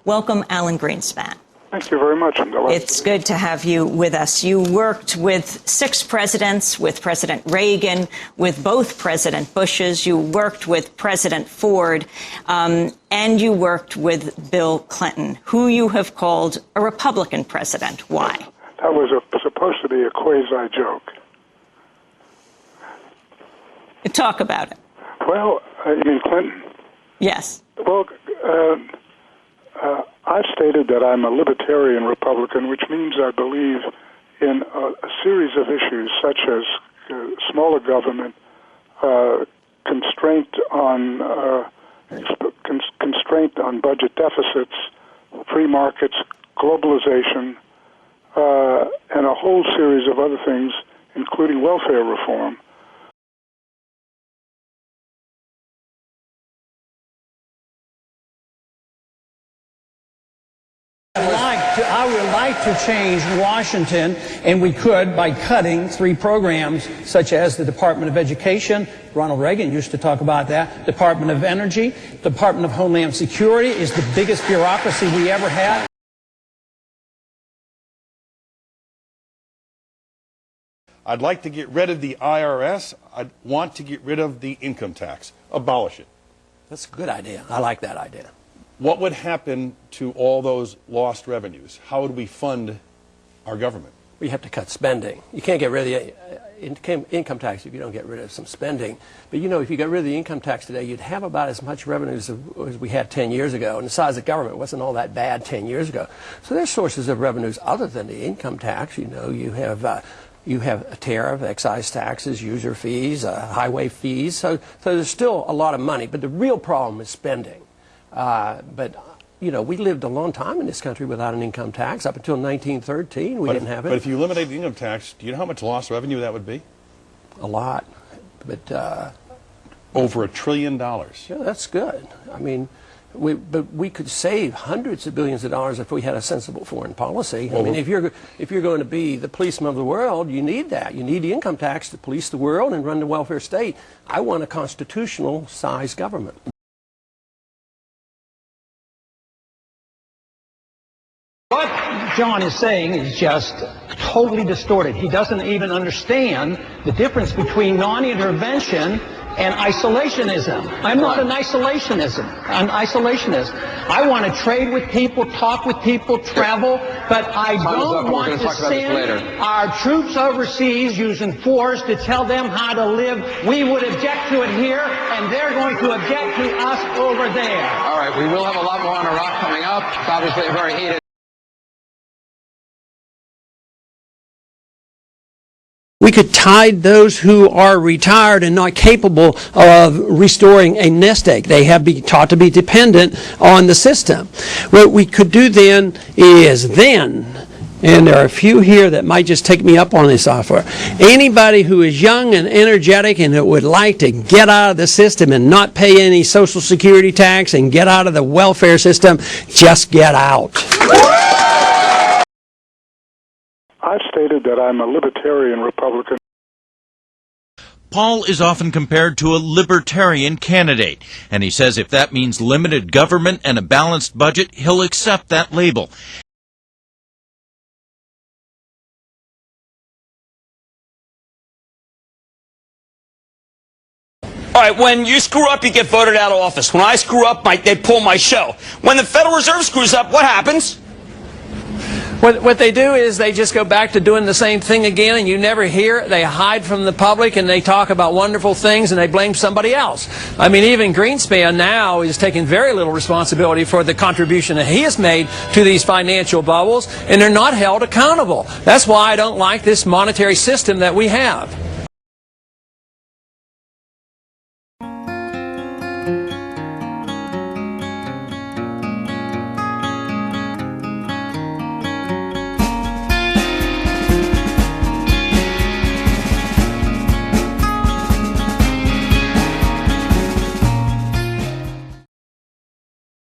Welcome, Alan Greenspan. Thank you very much. It's good to have you with us. You worked with 6 presidents, with President Reagan, with both President Bushes. You worked with President Ford, and you worked with Bill Clinton, who you have called a Republican president. Why? That was supposed to be a quasi-joke. Talk about it. Well, you mean Clinton? Yes. Well, I've stated that I'm a libertarian Republican, which means I believe in a series of issues such as smaller government, constraint on budget deficits, free markets, globalization, and a whole series of other things, including welfare reform. I would like to change Washington, and we could by cutting 3 programs such as the Department of Education. Ronald Reagan used to talk about that. Department of Energy, Department of Homeland Security is the biggest bureaucracy we ever had. I'd like to get rid of the IRS. I'd want to get rid of the income tax. Abolish it. That's a good idea. I like that idea. What would happen to all those lost revenues? How would we fund our government? We have to cut spending. You can't get rid of the income tax if you don't get rid of some spending. But you know, if you got rid of the income tax today, you'd have about as much revenues as we had 10 years ago. And the size of government wasn't all that bad 10 years ago. So there's sources of revenues other than the income tax. You know, you have a tariff, excise taxes, user fees, highway fees. So there's still a lot of money. But the real problem is spending. But, you know, we lived a long time in this country without an income tax. Up until 1913, we didn't have it. But if you eliminate the income tax, do you know how much lost revenue that would be? A lot. But over $1 trillion. Yeah, that's good. I mean, but we could save hundreds of billions of dollars if we had a sensible foreign policy. I mean, if you're going to be the policeman of the world, you need that. You need the income tax to police the world and run the welfare state. I want a constitutional-sized government. What John is saying is just totally distorted. He doesn't even understand the difference between non-intervention and isolationism. I'm not an isolationist. I want to trade with people, talk with people, travel, but I don't want to send our troops overseas using force to tell them how to live. We would object to it here, and they're going to object to us over there. All right, we will have a lot more on Iraq coming up. It's obviously a very heated. We could tide those who are retired and not capable of restoring a nest egg. They have been taught to be dependent on the system. What we could do then is and there are a few here that might just take me up on this offer, anybody who is young and energetic and who would like to get out of the system and not pay any Social Security tax and get out of the welfare system, just get out. I've stated that I'm a libertarian Republican. Paul is often compared to a libertarian candidate, and he says if that means limited government and a balanced budget, he'll accept that label. All right, when you screw up, you get voted out of office. When I screw up, they pull my show. When the Federal Reserve screws up, what happens? What they do is they just go back to doing the same thing again, and you never hear it. They hide from the public, and they talk about wonderful things, and they blame somebody else. I mean, even Greenspan now is taking very little responsibility for the contribution that he has made to these financial bubbles, and they're not held accountable. That's why I don't like this monetary system that we have.